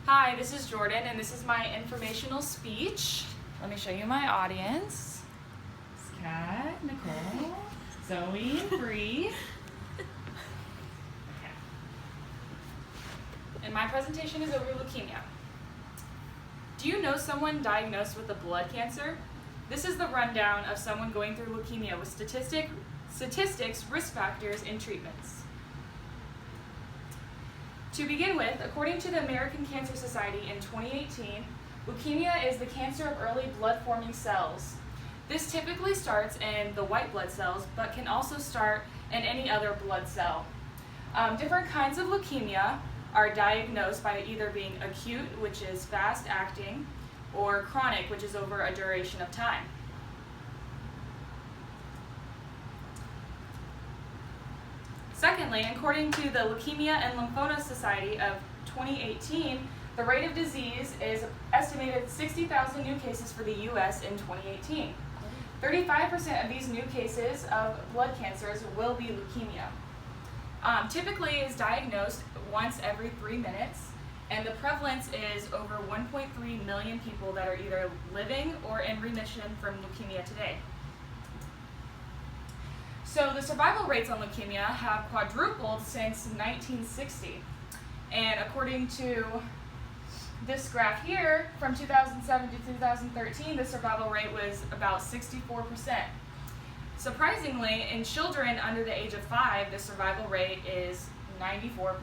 Hi, this is Jordan, and this is my informational speech. Let me show you my audience. It's Kat, Nicole, Zoe, and Bree. Okay. And my presentation is over leukemia. Do you know someone diagnosed with a blood cancer? This is the rundown of someone going through leukemia with statistics, risk factors, and treatments. To begin with, according to the American Cancer Society in 2018, leukemia is the cancer of early blood-forming cells. This typically starts in the white blood cells, but can also start in any other blood cell. Different kinds of leukemia are diagnosed by either being acute, which is fast-acting, or chronic, which is over a duration of time. Secondly, according to the Leukemia and Lymphoma Society of 2018, the rate of disease is estimated 60,000 new cases for the U.S. in 2018. 35% of these new cases of blood cancers will be leukemia. Typically is diagnosed once every 3 minutes, and the prevalence is over 1.3 million people that are either living or in remission from leukemia today. So the survival rates on leukemia have quadrupled since 1960. And according to this graph here, from 2007 to 2013, the survival rate was about 64%. Surprisingly, in children under the age of 5, the survival rate is 94%.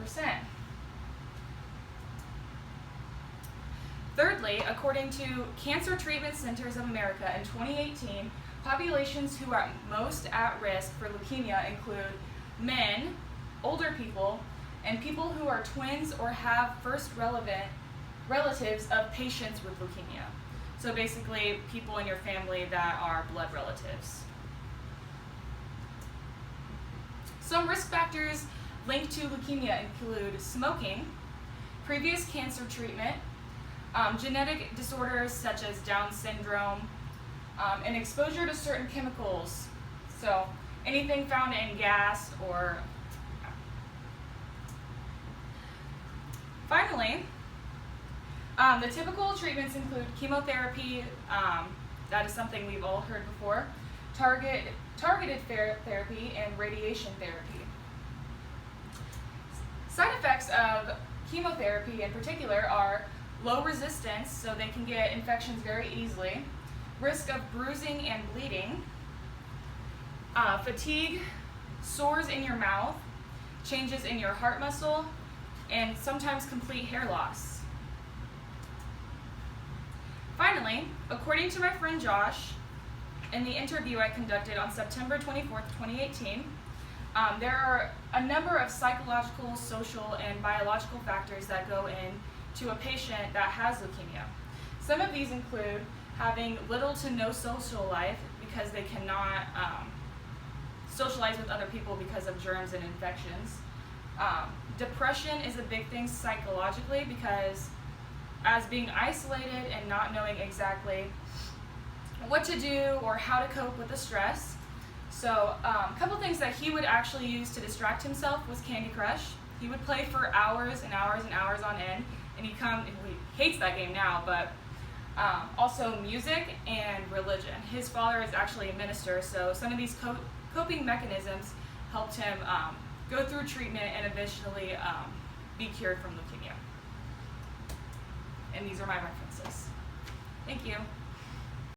Thirdly, according to Cancer Treatment Centers of America in 2018, populations who are most at risk for leukemia include men, older people, and people who are twins or have first relatives of patients with leukemia. So basically, people in your family that are blood relatives. Some risk factors linked to leukemia include smoking, previous cancer treatment, genetic disorders such as Down syndrome, and exposure to certain chemicals. So anything found in gas or... Finally, the typical treatments include chemotherapy, that is something we've all heard before, targeted therapy, and radiation therapy. Side effects of chemotherapy in particular are low resistance, so they can get infections very easily, risk of bruising and bleeding, fatigue, sores in your mouth, changes in your heart muscle, and sometimes complete hair loss. Finally, according to my friend Josh, in the interview I conducted on September 24th, 2018, there are a number of psychological, social, and biological factors that go into a patient that has leukemia. Some of these include having little to no social life because they cannot socialize with other people because of germs and infections. Depression is a big thing psychologically because as being isolated and not knowing exactly what to do or how to cope with the stress. So a couple things that he would actually use to distract himself was Candy Crush. He would play for hours and hours and hours on end, and he hates that game now, but also music and religion. His father is actually a minister, so some of these coping mechanisms helped him go through treatment and eventually be cured from leukemia. And these are my references. Thank you.